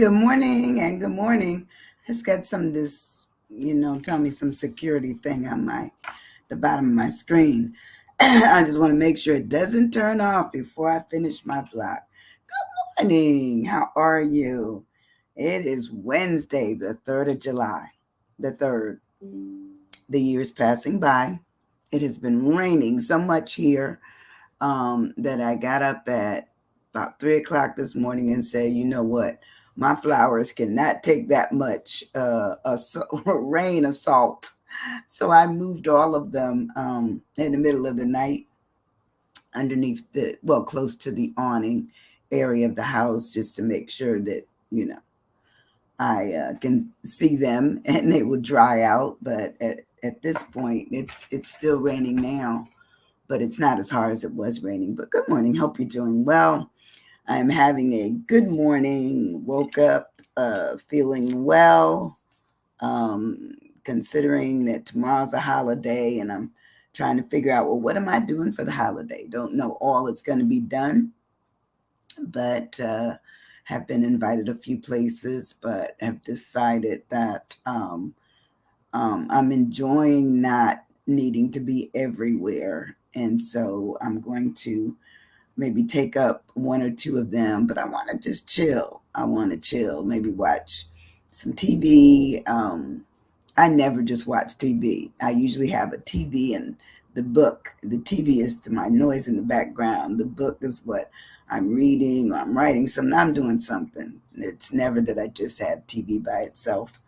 good morning, and good morning. I just got some this, tell me some security thing on the bottom of my screen. I just want to make sure it doesn't turn off before I finish my block. Morning, how are you? It is Wednesday, the 3rd of July. The 3rd. The year's passing by. It has been raining so much here that I got up at about 3 o'clock this morning and said, you know what? My flowers cannot take that much rain assault. So I moved all of them in the middle of the night underneath close to the awning area of the house just to make sure that, I can see them and they will dry out. But at this point, it's still raining now, but it's not as hard as it was raining. But good morning. Hope you're doing well. I'm having a good morning. Woke up feeling well, considering that tomorrow's a holiday and I'm trying to figure out, well, what am I doing for the holiday? Don't know all that's going to be done, but have been invited a few places, but have decided that I'm enjoying not needing to be everywhere. And so I'm going to maybe take up one or two of them, but I want to just chill. I want to chill, maybe watch some TV. I never just watch TV. I usually have a TV and the book. The TV is to my noise in the background. The book is what I'm reading or I'm writing something. I'm doing something. It's never that I just have TV by itself.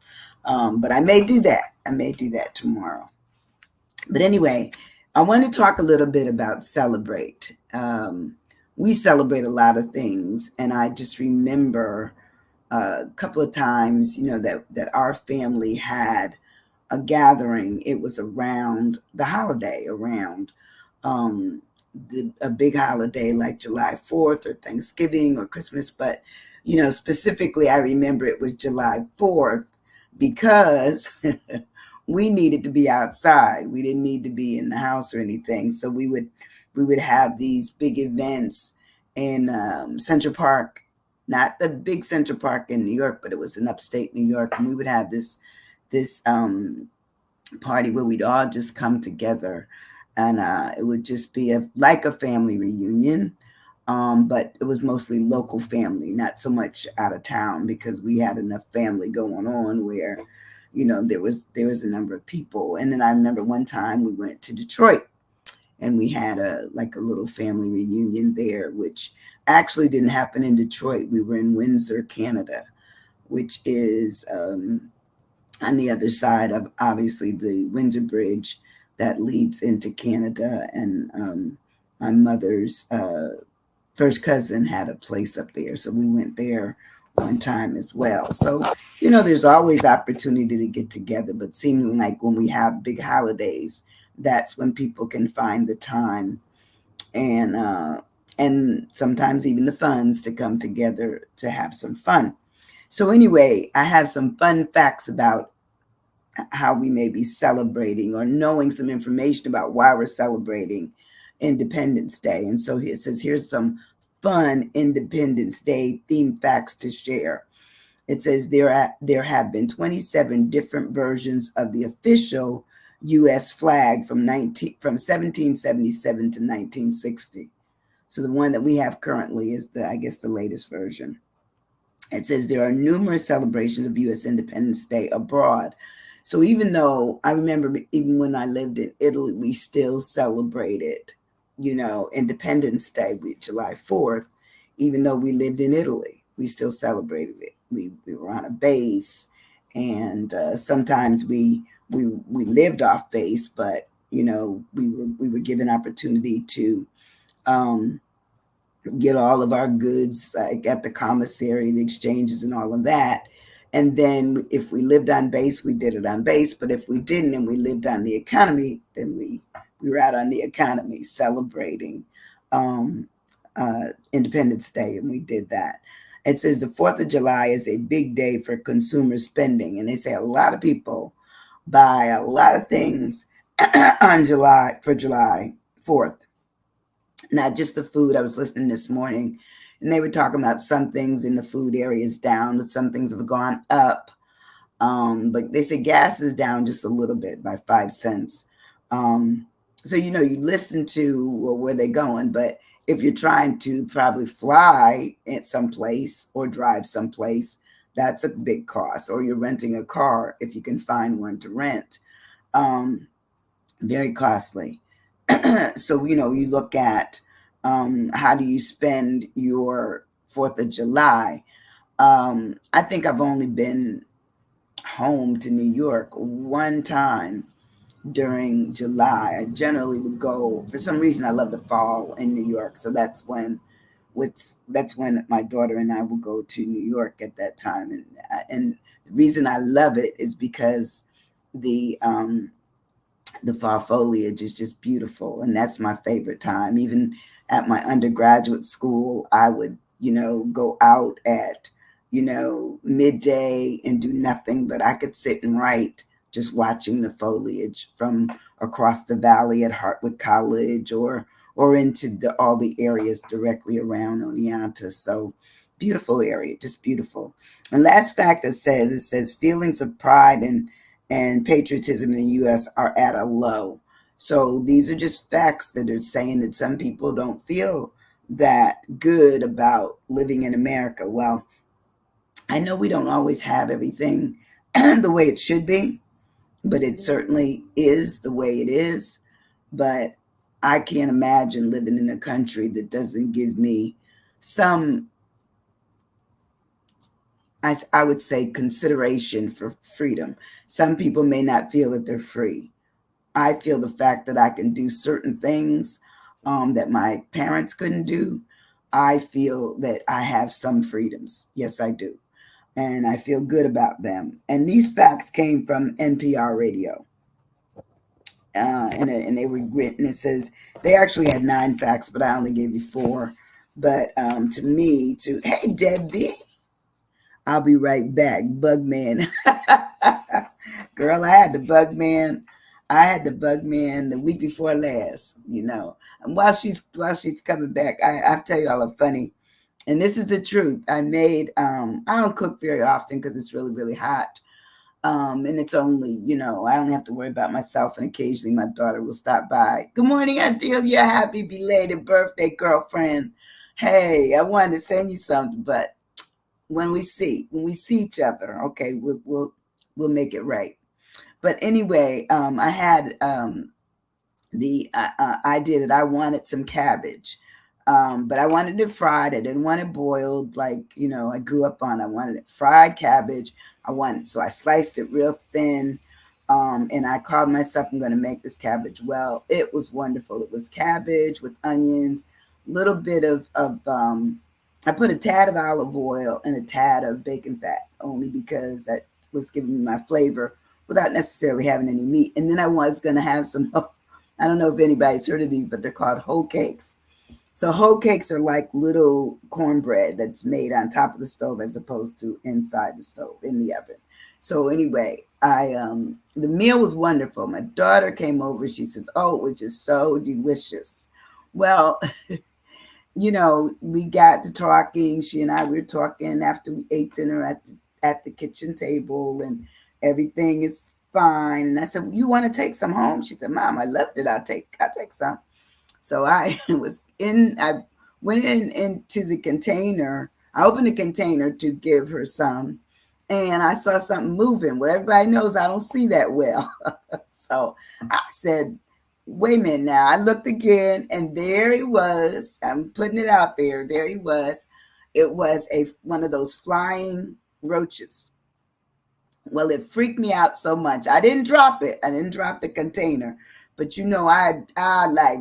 But I may do that. I may do that tomorrow. But anyway, I want to talk a little bit about celebrate. We celebrate a lot of things, and I just remember a couple of times, that our family had a gathering. It was around the holiday, around um, a big holiday like July 4th or Thanksgiving or Christmas. But, specifically, I remember it was July 4th because we needed to be outside. We didn't need to be in the house or anything. So we would have these big events in Central Park, not the big Central Park in New York, but it was in upstate New York, and we would have this party where we'd all just come together, and it would just be like a family reunion. But it was mostly local family, not so much out of town, because we had enough family going on where, there was a number of people. And then I remember one time we went to Detroit and we had a little family reunion there, which actually didn't happen in Detroit. We were in Windsor, Canada, which is on the other side of obviously the Windsor Bridge that leads into Canada. And my mother's first cousin had a place up there, so we went there one time as well. So there's always opportunity to get together, but seeming like when we have big holidays, that's when people can find the time and sometimes even the funds to come together to have some fun. So anyway, I have some fun facts about how we may be celebrating or knowing some information about why we're celebrating Independence Day. And so it says here's some fun Independence Day themed facts to share. It says there have been 27 different versions of the official U.S. flag from 1777 to 1960. So the one that we have currently is the latest version. It says there are numerous celebrations of U.S. Independence Day abroad. So even though I remember even when I lived in Italy, we still celebrated, Independence Day with July 4th, even though we lived in Italy, we still celebrated it. We were on a base, and sometimes we lived off base, but we were given opportunity to get all of our goods like at the commissary, the exchanges, and all of that. And then if we lived on base, we did it on base. But if we didn't and we lived on the economy, then we were out on the economy celebrating Independence Day, and we did that. It says the 4th of July is a big day for consumer spending, and they say a lot of people buy a lot of things on July 4th. Not just the food. I was listening this morning, And they were talking about some things in the food area is down, but some things have gone up. But they say gas is down just a little bit by 5 cents. Um, so you listen to well, where they're going, but if you're trying to probably fly at someplace or drive someplace, that's a big cost. Or you're renting a car if you can find one to rent. Um, Very costly. So you look at how do you spend your Fourth of July. I think I've only been home to New York one time during July. I generally would go for some reason. I love the fall in New York, so that's when my daughter and I will go to New York at that time. And the reason I love it is because the um, the fall foliage is just beautiful, and that's my favorite time. Even at my undergraduate school, I would go out at midday and do nothing, but I could sit and write just watching the foliage from across the valley at Hartwood College, or into all the areas directly around Oneonta. So beautiful area, just beautiful. And last fact it says feelings of pride and patriotism in the U.S. are at a low. So these are just facts that are saying that some people don't feel that good about living in America. Well, I know we don't always have everything the way it should be, but it certainly is the way it is. But I can't imagine living in a country that doesn't give me some, I would say, consideration for freedom. Some people may not feel that they're free. I feel the fact that I can do certain things that my parents couldn't do. I feel that I have some freedoms. Yes, I do. And I feel good about them. And these facts came from NPR radio. And they were written. It says they actually had 9 facts, but I only gave you 4. But to me, hey, Debbie, I'll be right back. Bugman. Girl, I had the Bugman. I had the Bugman the week before last. And while she's coming back, I'll tell you all a funny. And this is the truth. I don't cook very often because it's really, really hot. And it's only, I don't have to worry about myself. And occasionally my daughter will stop by. Good morning, Adelia. Happy belated birthday, girlfriend. Hey, I wanted to send you something, but when we see each other, okay, we'll make it right. But anyway, I had the idea that I wanted some cabbage, but I wanted it fried. I didn't want it boiled like I grew up on. I wanted it fried cabbage. So I sliced it real thin, and I called myself, I'm going to make this cabbage. Well, it was wonderful. It was cabbage with onions, little bit of I put a tad of olive oil and a tad of bacon fat, only because that was giving me my flavor without necessarily having any meat. And then I was going to have some, I don't know if anybody's heard of these, but they're called hoe cakes. So hoe cakes are like little cornbread that's made on top of the stove as opposed to inside the stove in the oven. So anyway, the meal was wonderful. My daughter came over. She says, "Oh, it was just so delicious." Well, we got to talking. She and I were talking after we ate dinner at the kitchen table, and everything is fine. And I said, well, "You want to take some home?" She said, "Mom, I loved it. I'll take some." So I went into the container. I opened the container to give her some, and I saw something moving. Well, everybody knows I don't see that well. So I said, wait a minute now. I looked again, and there he was. I'm putting it out there. There he was. It was one of those flying roaches. Well, it freaked me out so much. I didn't drop it. I didn't drop the container. But I like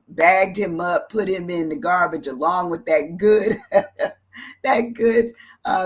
bagged him up, put him in the garbage along with that good that good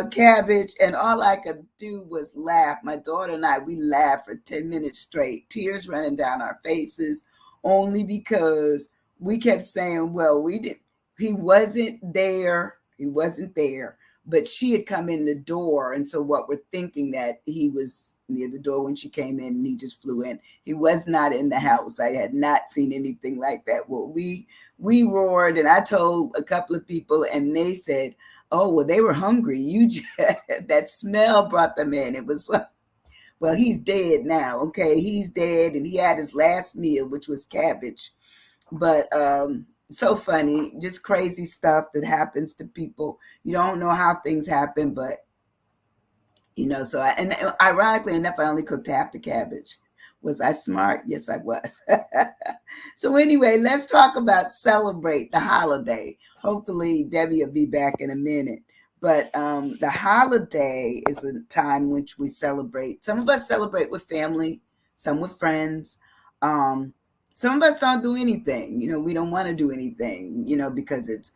cabbage, and all I could do was laugh. My daughter and I, we laughed for 10 minutes straight, tears running down our faces, only because we kept saying, "Well, we did." He wasn't there. He wasn't there. But she had come in the door, and so what we're thinking that he was near the door when she came in, and he just flew in. He was not in the house. I had not seen anything like that. Well, we we roared, and I told a couple of people, and they said, "Oh, well, they were hungry. You just, that smell brought them in." It was well, he's dead now. Okay, he's dead, and he had his last meal, which was cabbage. But so funny, just crazy stuff that happens to people. You don't know how things happen, but so and ironically enough, I only cooked half the cabbage. Was I smart? Yes, I was. So anyway, let's talk about celebrate the holiday. Hopefully, Debbie will be back in a minute. But the holiday is a time which we celebrate. Some of us celebrate with family, some with friends. Um, some of us don't do anything. We don't want to do anything. Because it's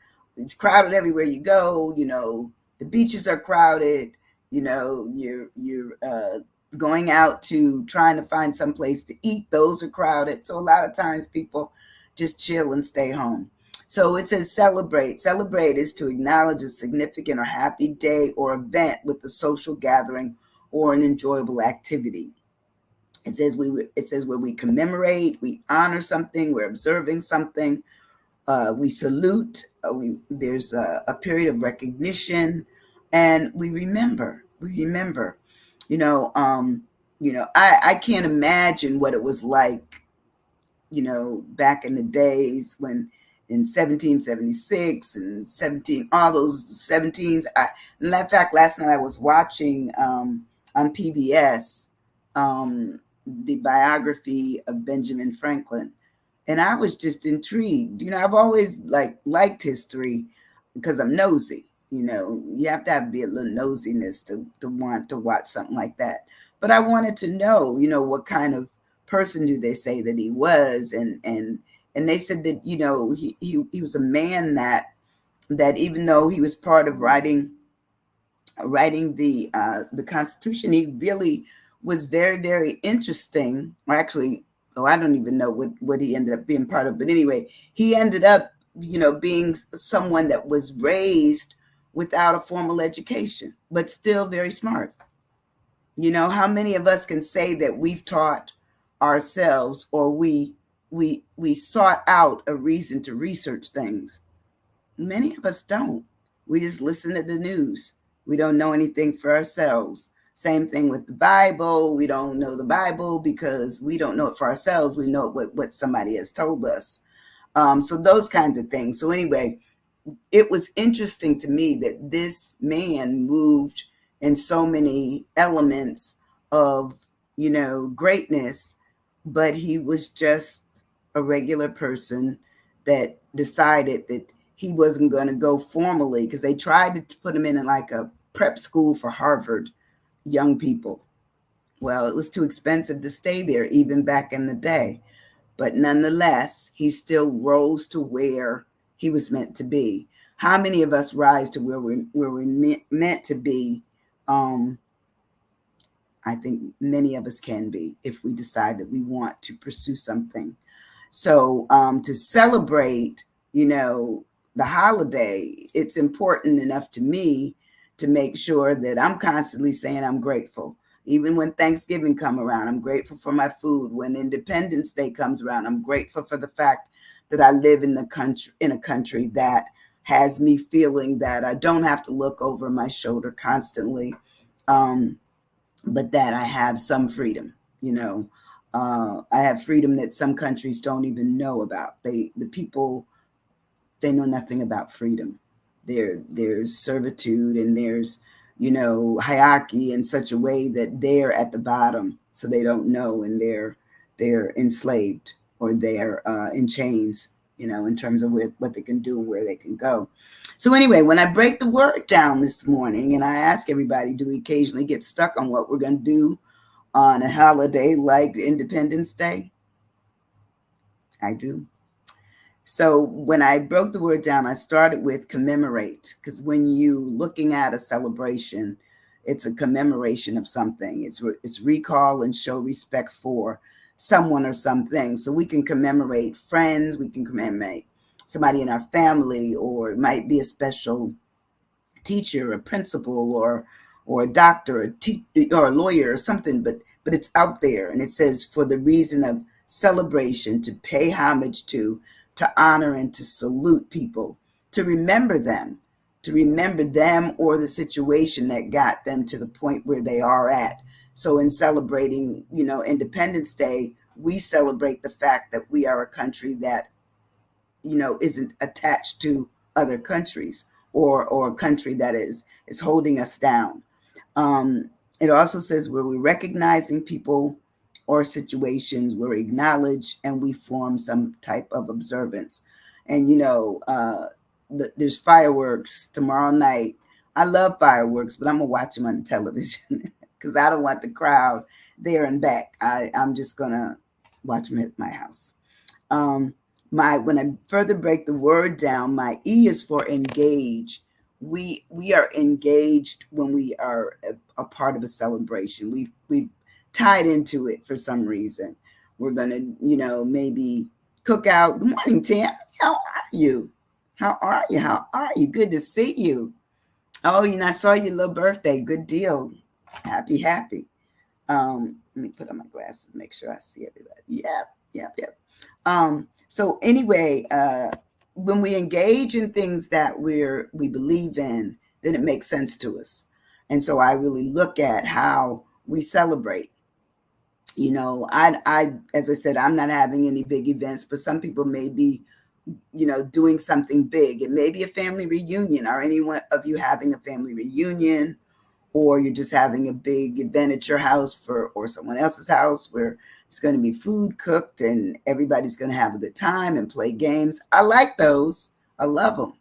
crowded everywhere you go. The beaches are crowded. You're going out to trying to find some place to eat. Those are crowded. So a lot of times people just chill and stay home. So it says celebrate. Celebrate is to acknowledge a significant or happy day or event with a social gathering or an enjoyable activity. It says where we commemorate, we honor something, we're observing something, we salute, there's a period of recognition, and we remember. We remember. I can't imagine what it was like, back in the days when in 1776 and 17, all those 17s. In fact, last night I was watching on PBS the biography of Benjamin Franklin, and I was just intrigued. I've always liked history because I'm nosy. You have to be a little nosiness to want to watch something like that. But I wanted to know, what kind of person do they say that he was, and they said that he was a man that even though he was part of writing the Constitution, he really was very, very interesting. Or actually, I don't even know what he ended up being part of. But anyway, he ended up, being someone that was raised without a formal education, but still very smart. How many of us can say that we've taught ourselves, or we sought out a reason to research things? Many of us don't. We just listen to the news. We don't know anything for ourselves. Same thing with the Bible. We don't know the Bible because we don't know it for ourselves. We know what somebody has told us. So those kinds of things. So anyway, it was interesting to me that this man moved in so many elements of, greatness, but he was just a regular person that decided that he wasn't going to go formally, because they tried to put him in like a prep school for Harvard young people. Well, it was too expensive to stay there even back in the day. But nonetheless, he still rose to where he was meant to be. How many of us rise to where we're meant to be? I think many of us can be, if we decide that we want to pursue something. So to celebrate, the holiday, it's important enough to me to make sure that I'm constantly saying I'm grateful. Even when Thanksgiving come around, I'm grateful for my food. When Independence Day comes around, I'm grateful for the fact that I live in a country that has me feeling that I don't have to look over my shoulder constantly, but that I have some freedom. I have freedom that some countries don't even know about. The people, they know nothing about freedom. There's servitude, and there's hierarchy in such a way that they're at the bottom, so they don't know, and they're enslaved, or they're in chains, in terms of what they can do and where they can go. So anyway, when I break the word down this morning, and I ask everybody, do we occasionally get stuck on what we're going to do on a holiday like Independence Day? I do. So when I broke the word down, I started with commemorate, because when you looking at a celebration, it's a commemoration of something. It's recall and show respect for someone or something. So we can commemorate friends, we can commemorate somebody in our family, or it might be a special teacher, a principal, or a doctor, or a lawyer, or something. But it's out there, and it says for the reason of celebration, to pay homage to, to honor and to salute people, to remember them, or the situation that got them to the point where they are at. So in celebrating, Independence Day, we celebrate the fact that we are a country that, isn't attached to other countries, or a country that is holding us down. It also says where we're recognizing people or situations where we acknowledge and we form some type of observance. And there's fireworks tomorrow night. I love fireworks, but I'm gonna watch them on the television because I don't want the crowd there and back. I'm just gonna watch them at my house. When I further break the word down, my E is for engage. We are engaged when we are a part of a celebration. We tied into it for some reason. We're gonna, maybe cook out. Good morning, Tim. How are you? How are you? How are you? Good to see you. Oh, I saw your little birthday. Good deal. Happy. Let me put on my glasses, make sure I see everybody. Yep. So anyway, when we engage in things that we believe in, then it makes sense to us. And so I really look at how we celebrate. I as I said, I'm not having any big events, but some people may be, doing something big. It may be a family reunion, or anyone of you having a family reunion, or you're just having a big event at your house or someone else's house where it's going to be food cooked and everybody's going to have a good time and play games. I like those. I love them.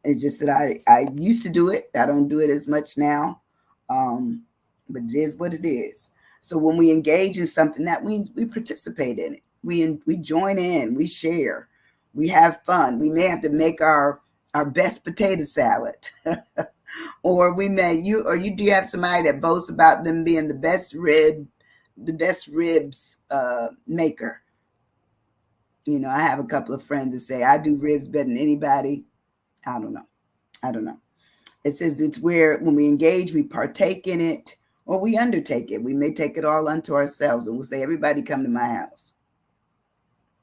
It's just that I used to do it. I don't do it as much now, but it is what it is. So when we engage in something, that means we participate in it. We join in. We share. We have fun. We may have to make our best potato salad. Or you do have somebody that boasts about them being the best ribs maker. I have a couple of friends that say I do ribs better than anybody. I don't know. It says it's where when we engage, we partake in it, or we undertake it. We may take it all unto ourselves, and we'll say, "Everybody come to my house."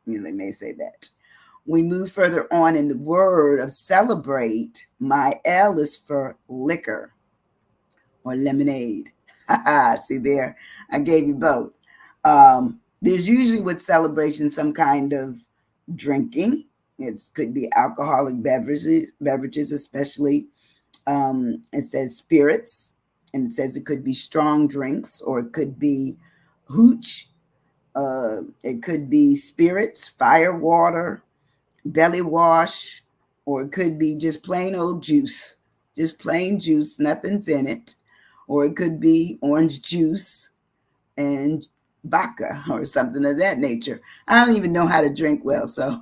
They may say that. We move further on in the word of celebrate. My L is for liquor or lemonade. See there, I gave you both. There's usually with celebration some kind of drinking. It could be alcoholic beverages, especially. It says spirits, and it says it could be strong drinks, or it could be hooch. It could be spirits, fire water, belly wash, or it could be just plain old juice, just plain juice, nothing's in it. Or it could be orange juice and vodka or something of that nature. I don't even know how to drink well, so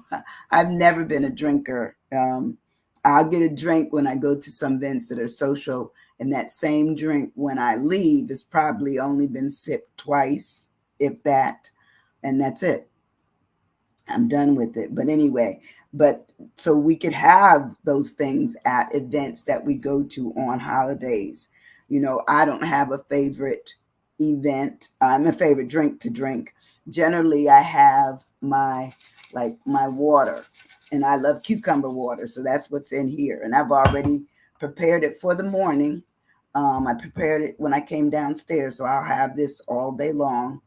I've never been a drinker. I'll get a drink when I go to some events that are social, and that same drink when I leave has probably only been sipped twice, if that, and that's it. I'm done with it. But anyway, so we could have those things at events that we go to on holidays. I don't have a favorite event. I'm a favorite drink to drink. Generally, I have my water, and I love cucumber water. So that's what's in here. And I've already prepared it for the morning. I prepared it when I came downstairs. So I'll have this all day long.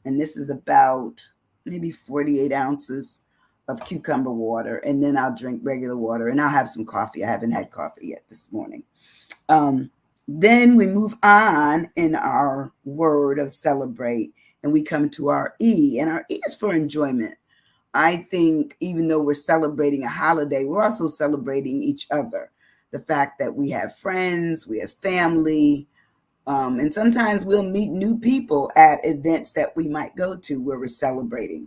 And this is about maybe 48 ounces of cucumber water. And then I'll drink regular water, and I'll have some coffee. I haven't had coffee yet this morning. Then we move on in our word of celebrate, and we come to our E, and our E is for enjoyment. I think even though we're celebrating a holiday, we're also celebrating each other. The fact that we have friends, we have family, and sometimes we'll meet new people at events that we might go to where we're celebrating.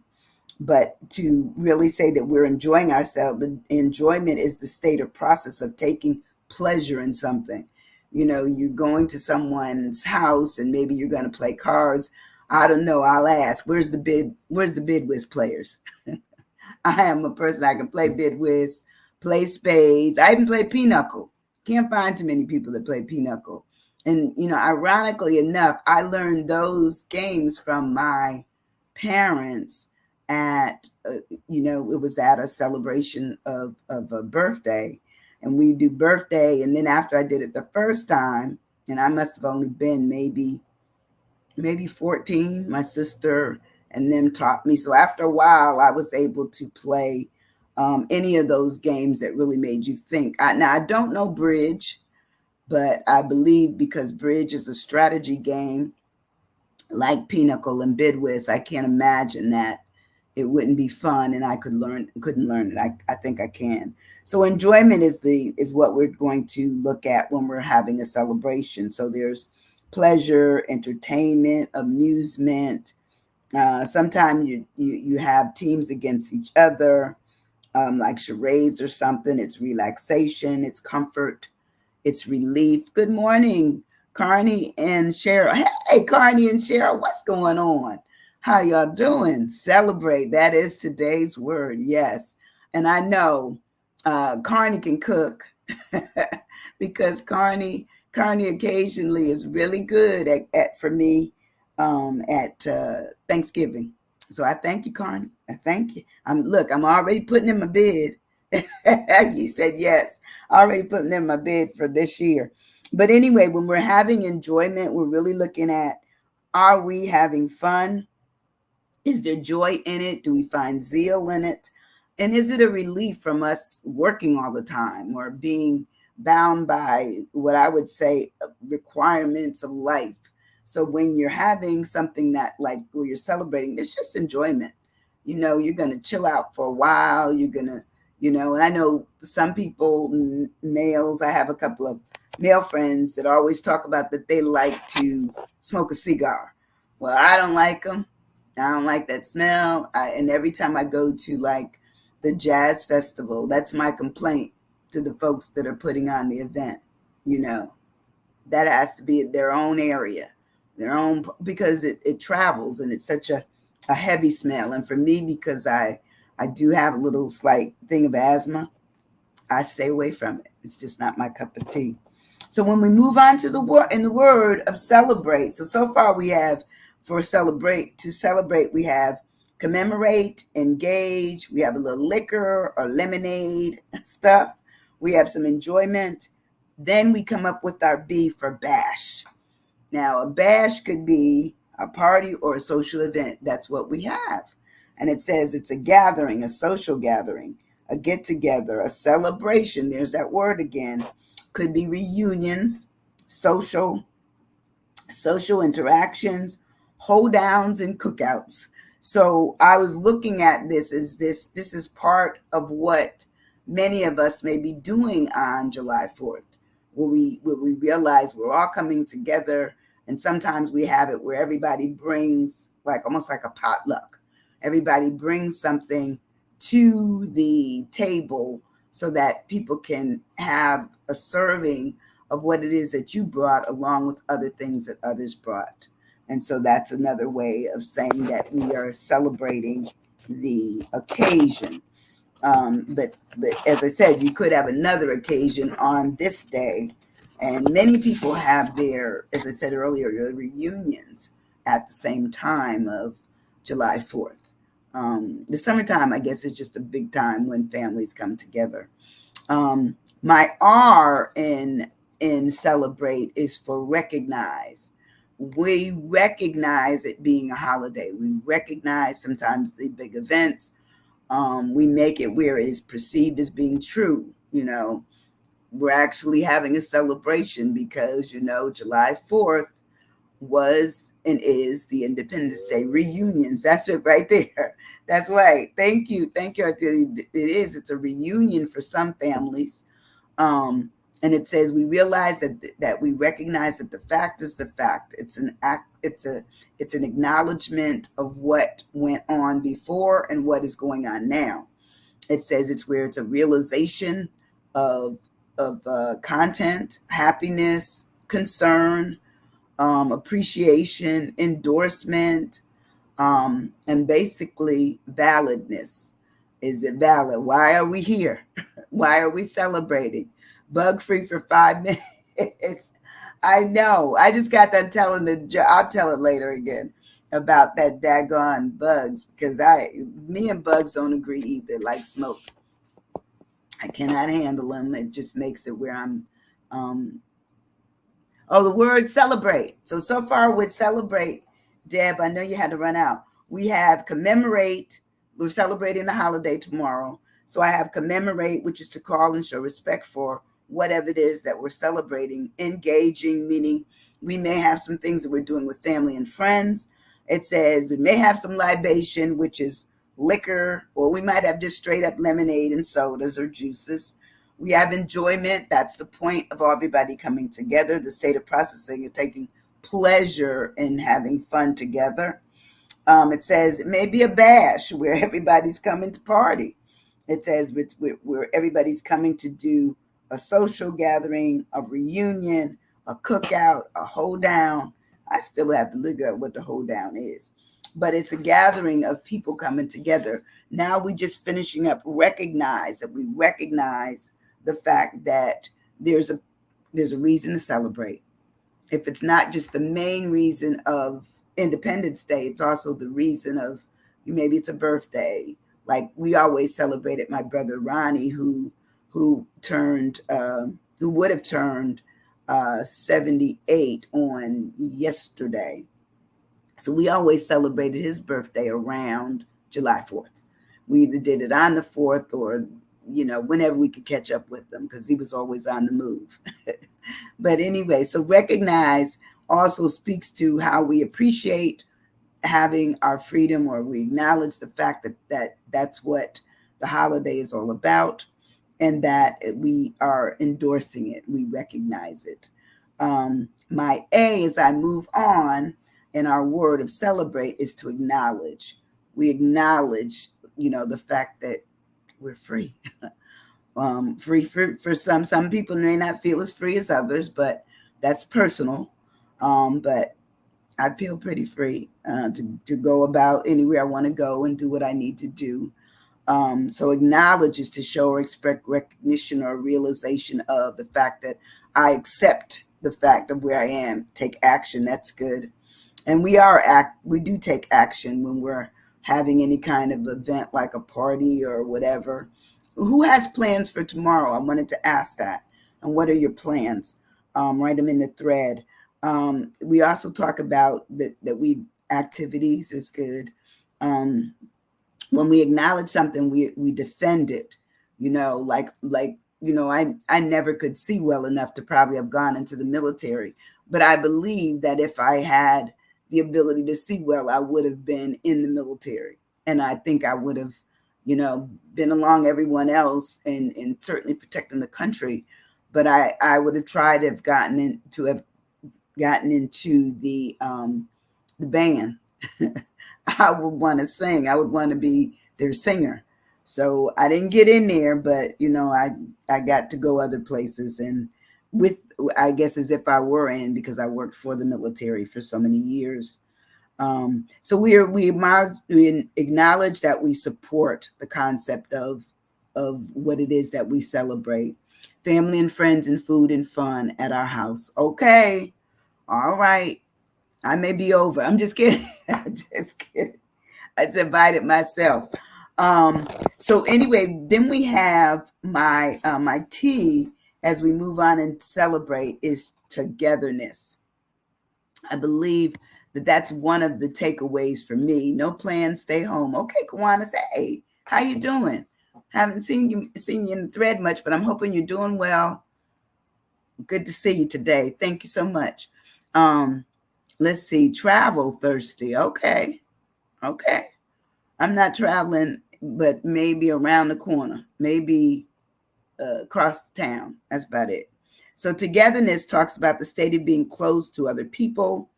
But to really say that we're enjoying ourselves, the enjoyment is the state or process of taking pleasure in something. You're going to someone's house and maybe you're going to play cards. I don't know. I'll ask, where's the bid whist players? I am a person I can play bid whist, play spades. I even play pinochle. Can't find too many people that play pinochle. And, ironically enough, I learned those games from my parents at, it was at a celebration of a birthday, and we do birthday. And then after I did it the first time, and I must have only been maybe 14, my sister and them taught me. So after a while, I was able to play any of those games that really made you think. Now, I don't know bridge, but I believe because bridge is a strategy game like Pinochle and Bidwiz, I can't imagine that it wouldn't be fun and I couldn't learn it. I think I can. So enjoyment is what we're going to look at when we're having a celebration. So there's pleasure, entertainment, amusement. Sometimes you have teams against each other, like charades or something. It's relaxation, it's comfort, it's relief. Good morning, Carney and Cheryl. Hey, Carney and Cheryl, what's going on? How y'all doing? Celebrate. That is today's word. Yes. And I know Carney can cook because Carney occasionally is really good at for me at Thanksgiving. So I thank you, Carney. I thank you. I'm already putting in my bid. You said yes. Already putting in my bid for this year. But anyway, when we're having enjoyment, we're really looking at, are we having fun? Is there joy in it? Do we find zeal in it? And is it a relief from us working all the time or being bound by what I would say requirements of life? So when you're having something that like where you're celebrating, it's just enjoyment. You're going to chill out for a while. You're going to, and I know some people, males, I have a couple of male friends that always talk about that they like to smoke a cigar. Well, I don't like them. I don't like that smell. And every time I go to like the jazz festival, that's my complaint to the folks that are putting on the event. You know, that has to be their own area, their own, because it travels and it's such a heavy smell. And for me, because I do have a little slight thing of asthma, I stay away from it. It's just not my cup of tea. So when we move on to the word in the word of celebrate, so far we have to celebrate, we have commemorate, engage, we have a little liquor or lemonade stuff, we have some enjoyment, then we come up with our B for bash. Now a bash could be a party or a social event. That's what we have. And it says it's a gathering, a social gathering, a get together, a celebration. There's that word again. Could be reunions, social interactions, hold downs, and cookouts. So I was looking at this as this is part of what many of us may be doing on July 4th, where we realize we're all coming together, and sometimes we have it where everybody brings like almost like a potluck. Everybody brings something to the table so that people can have a serving of what it is that you brought along with other things that others brought. And so that's another way of saying that we are celebrating the occasion. But as I said, you could have another occasion on this day. And many people have their, as I said earlier, their reunions at the same time of July 4th. The summertime, I guess, is just a big time when families come together. My R in celebrate is for recognize. We recognize it being a holiday. We recognize sometimes the big events. We make it where it is perceived as being true. We're actually having a celebration because, July 4th was and is the Independence Day reunions. That's it right there. That's right. Thank you. Thank you. It is. It's a reunion for some families. And it says we realize that we recognize that the fact is the fact. It's an act. It's an acknowledgement of what went on before and what is going on now. It says it's where it's a realization of content, happiness, concern, appreciation, endorsement, and basically validness. Is it valid? Why are we here? Why are we celebrating? Bug free for 5 minutes. I know. I just got done telling I'll tell it later again. about that daggone bugs, because me and bugs don't agree either, like smoke. I cannot handle them. It just makes it where I'm, um, oh, the word celebrate. So far with celebrate, Deb, I know you had to run out. We have commemorate. We're celebrating the holiday tomorrow. So I have commemorate, which is to call and show respect for whatever it is that we're celebrating. Engaging, meaning we may have some things that we're doing with family and friends. It says we may have some libation, which is liquor, or we might have just straight up lemonade and sodas or juices. We have enjoyment. That's the point of everybody coming together, the state of processing and taking pleasure in having fun together. It says it may be a bash where everybody's coming to party. It says it's where everybody's coming to do a social gathering, a reunion, a cookout, a hold down. I still have to look at what the hold down is, but it's a gathering of people coming together. Now we just finishing up. We recognize the fact that there's a there's a reason to celebrate. If it's not just the main reason of Independence Day, it's also the reason of maybe it's a birthday. Like we always celebrated my brother Ronnie, who turned who would have turned 78 on yesterday. So we always celebrated his birthday around July 4th. We either did it on the 4th or whenever we could catch up with them, because he was always on the move. But anyway, so recognize also speaks to how we appreciate having our freedom, or we acknowledge the fact that's what the holiday is all about, and that we are endorsing it. We recognize it. My A, as I move on in our word of celebrate, is to acknowledge. We acknowledge, the fact that we're free. Free for some people may not feel as free as others, but that's personal. But I feel pretty free to go about anywhere I want to go and do what I need to do. So acknowledge is to show or express recognition or realization of the fact that I accept the fact of where I am. Take action. That's good. And we do take action when we're having any kind of event like a party or whatever. Who has plans for tomorrow? I wanted to ask that. And what are your plans? Write them in the thread. We also talk about that we activities is good. When we acknowledge something, we defend it. I never could see well enough to probably have gone into the military, but I believe that if I had the ability to see well, I would have been in the military, and I think I would have, been along everyone else and certainly protecting the country. But I would have tried to have gotten into the band. I would want to sing. I would want to be their singer. So I didn't get in there, but I got to go other places, and with, I guess, as if I were in, because I worked for the military for so many years. So we acknowledge that we support the concept of what it is that we celebrate. Family and friends and food and fun at our house. Okay. All right. I may be over. I'm just kidding. I'm just kidding. I just invited myself. So anyway, then we have my T as we move on and celebrate is togetherness. I believe that's one of the takeaways for me. No plans, stay home. Okay, Kawana, say, hey, how you doing? Haven't seen you in the thread much, but I'm hoping you're doing well. Good to see you today. Thank you so much. Let's see, travel thirsty. Okay. I'm not traveling, but maybe around the corner, maybe across town. That's about it. So togetherness talks about the state of being close to other people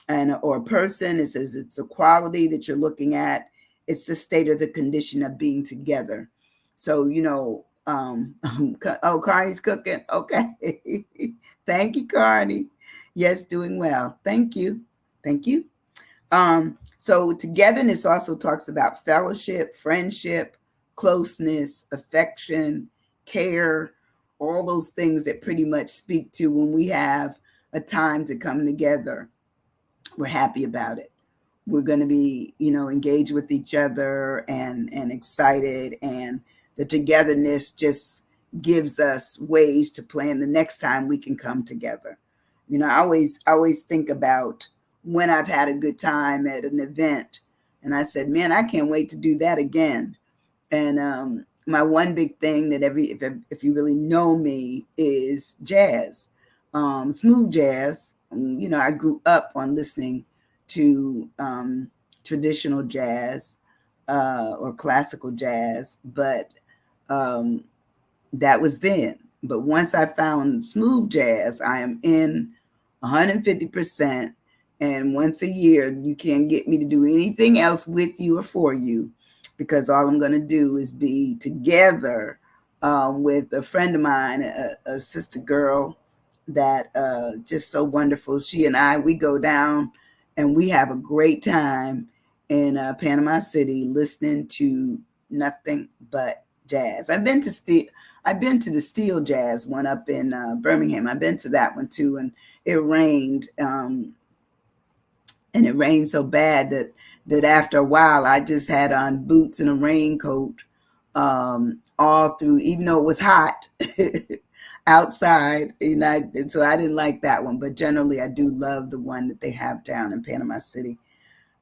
or a person. It says it's a quality that you're looking at. It's the state or the condition of being together. So, oh, Carney's cooking. Okay. Thank you, Carney. Yes, doing well. Thank you. So togetherness also talks about fellowship, friendship, closeness, affection, care, all those things that pretty much speak to when we have a time to come together. We're happy about it. we're going to be, engaged with each other and excited, and the togetherness just gives us ways to plan the next time we can come together. I always think about when I've had a good time at an event, and I said, man, I can't wait to do that again. And my one big thing that if you really know me is jazz, smooth jazz. I grew up on listening to traditional jazz or classical jazz, but um, that was then. But once I found smooth jazz, I am in 150%. And once a year, you can't get me to do anything else with you or for you, because all I'm going to do is be together with a friend of mine, a sister girl that just so wonderful. She and we go down and we have a great time in Panama City listening to nothing but jazz. I've been to the Steel Jazz one up in Birmingham. I've been to that one too, and it rained, and it rained so bad that after a while I just had on boots and a raincoat all through, even though it was hot outside. And so I didn't like that one, but generally I do love the one that they have down in Panama City,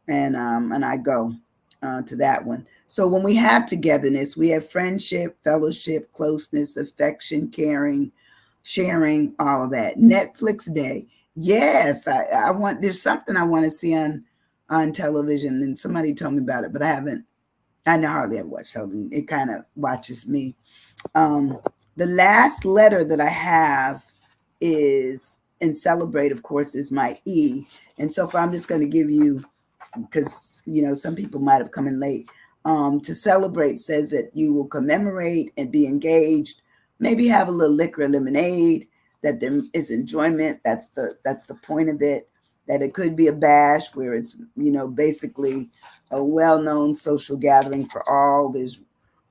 and I go to that one. So when we have togetherness, we have friendship, fellowship, closeness, affection, caring, sharing, all of that. Netflix day. Yes, I want. There's something I want to see on television, and somebody told me about it, but I haven't. I hardly ever watch television. It kind of watches me. Um, the last letter that I have is in celebrate. Of course, is my E, and so far I'm just going to give you, because some people might have come in late. To celebrate says that you will commemorate and be engaged, maybe have a little liquor or lemonade, that there is enjoyment. That's the point of it. That it could be a bash where it's basically a well-known social gathering for all.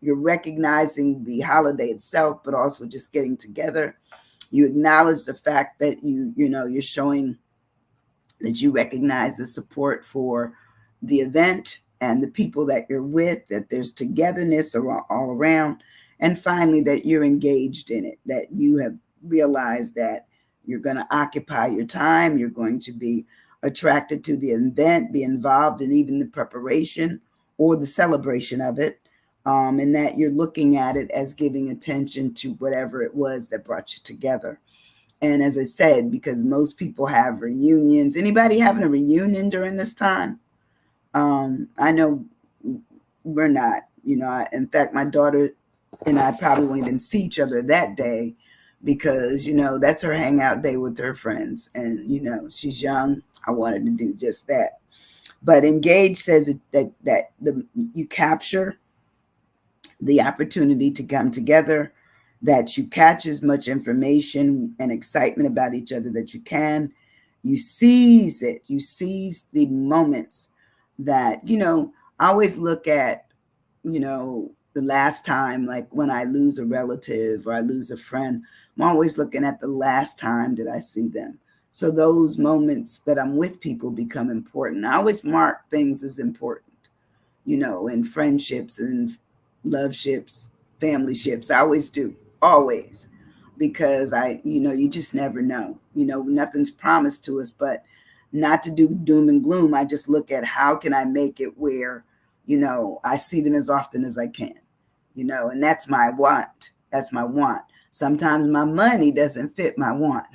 You're recognizing the holiday itself, but also just getting together. You acknowledge the fact that you're showing that you recognize the support for the event and the people that you're with, that there's togetherness all around. And finally, that you're engaged in it, that you have realized that you're going to occupy your time, you're going to be attracted to the event, be involved in even the preparation or the celebration of it, and that you're looking at it as giving attention to whatever it was that brought you together. And as I said, because most people have reunions, anybody having a reunion during this time? I know we're not. In fact, my daughter and I probably won't even see each other that day, because that's her hangout day with her friends, and she's young. I wanted to do just that. But engage says that you capture the opportunity to come together, that you catch as much information and excitement about each other that you can. You seize it. You seize the moments that, I always look at, the last time, like when I lose a relative or I lose a friend, I'm always looking at the last time that I see them. So those moments that I'm with people become important. I always mark things as important, in friendships and love ships, family ships. I always do, always, because you just never know. Nothing's promised to us, but not to do doom and gloom. I just look at how can I make it where, I see them as often as I can, and that's my want. That's my want. Sometimes my money doesn't fit my want.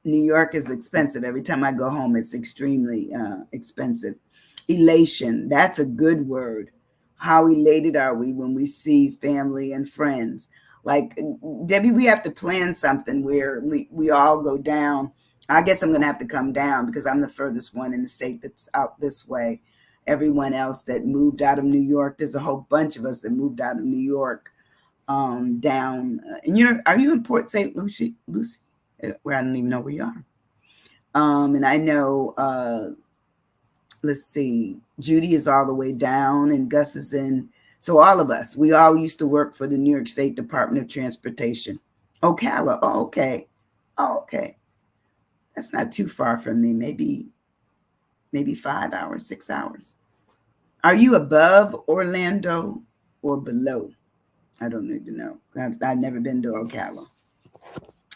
New York is expensive. Every time I go home, it's extremely expensive. Elation, that's a good word. How elated are we when we see family and friends? Like, Debbie, we have to plan something where we all go down. I guess I'm going to have to come down because I'm the furthest one in the state that's out this way. Everyone else that moved out of New York, there's a whole bunch of us that moved out of New York down. And are you in Port St. Lucie, where I don't even know where you are? And I know, let's see, Judy is all the way down and Gus is in. So all of us, we all used to work for the New York State Department of Transportation. Ocala. Oh, okay. Oh, okay. That's not too far from me. Maybe maybe 5 hours, 6 hours. Are you above Orlando or below? I don't even know. I've never been to Ocala.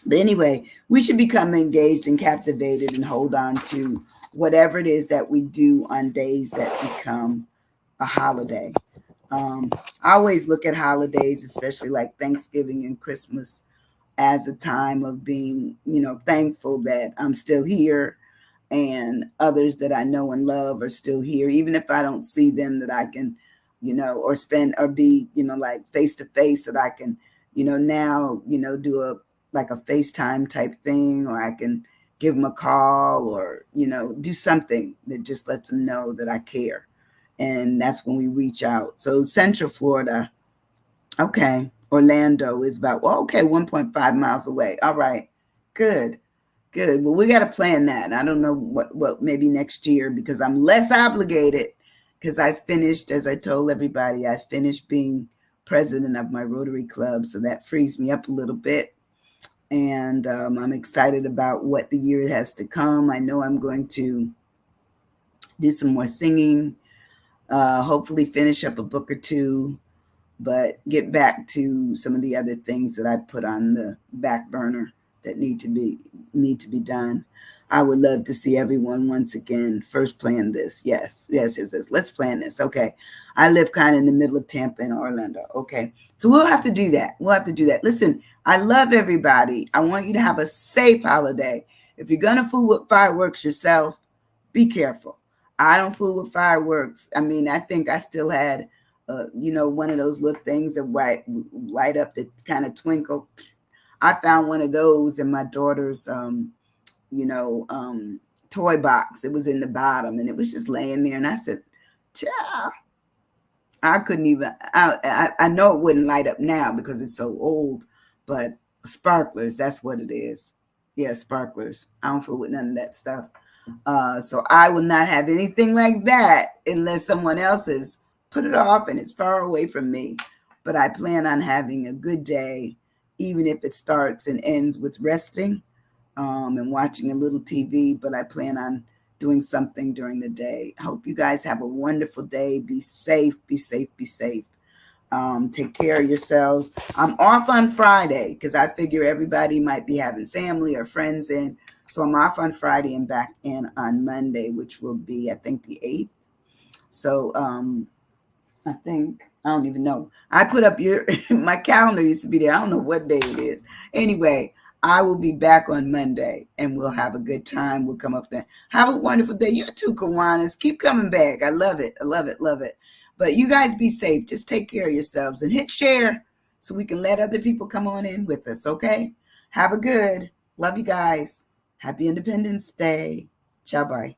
But anyway, we should become engaged and captivated and hold on to whatever it is that we do on days that become a holiday. Um, I always look at holidays, especially like Thanksgiving and Christmas, as a time of being, thankful that I'm still here and others that I know and love are still here, even if I don't see them, that I can, or spend or be, like face to face, that I can, now, do a like a FaceTime type thing, or I can give them a call, or, do something that just lets them know that I care. And that's when we reach out. So Central Florida, okay. Orlando is about, well, okay, 1.5 miles away. All right, good. Good. Well, we got to plan that. I don't know what maybe next year, because I'm less obligated, because I finished, as I told everybody, I finished being president of my Rotary Club. So that frees me up a little bit. And I'm excited about what the year has to come. I know I'm going to do some more singing, hopefully finish up a book or two, but get back to some of the other things that I put on the back burner that need to be done. I would love to see everyone once again. First plan this. Yes. Let's plan this. Okay. I live kind of in the middle of Tampa and Orlando. Okay. So we'll have to do that. Listen, I love everybody. I want you to have a safe holiday. If you're going to fool with fireworks yourself, be careful. I don't fool with fireworks. I mean, I think I still had one of those little things that light up that kind of twinkle. I found one of those in my daughter's, toy box. It was in the bottom, and it was just laying there. And I said, "Child, I couldn't even. I know it wouldn't light up now because it's so old, but sparklers. That's what it is. Yeah, sparklers. I don't fool with none of that stuff. So I will not have anything like that unless someone else has put it off and it's far away from me. But I plan on having a good day, even if it starts and ends with resting and watching a little TV. But I plan on doing something during the day. I hope you guys have a wonderful day. Be safe, be safe, be safe. Take care of yourselves. I'm off on Friday because I figure everybody might be having family or friends in. So I'm off on Friday and back in on Monday, which will be, I think, the 8th. So I don't even know. I put up my calendar used to be there. I don't know what day it is. Anyway, I will be back on Monday and we'll have a good time. We'll come up there. Have a wonderful day. You too, Kiwanis. Keep coming back. I love it. I love it. Love it. But you guys be safe. Just take care of yourselves and hit share so we can let other people come on in with us. Okay. Have a good. Love you guys. Happy Independence Day. Ciao, bye.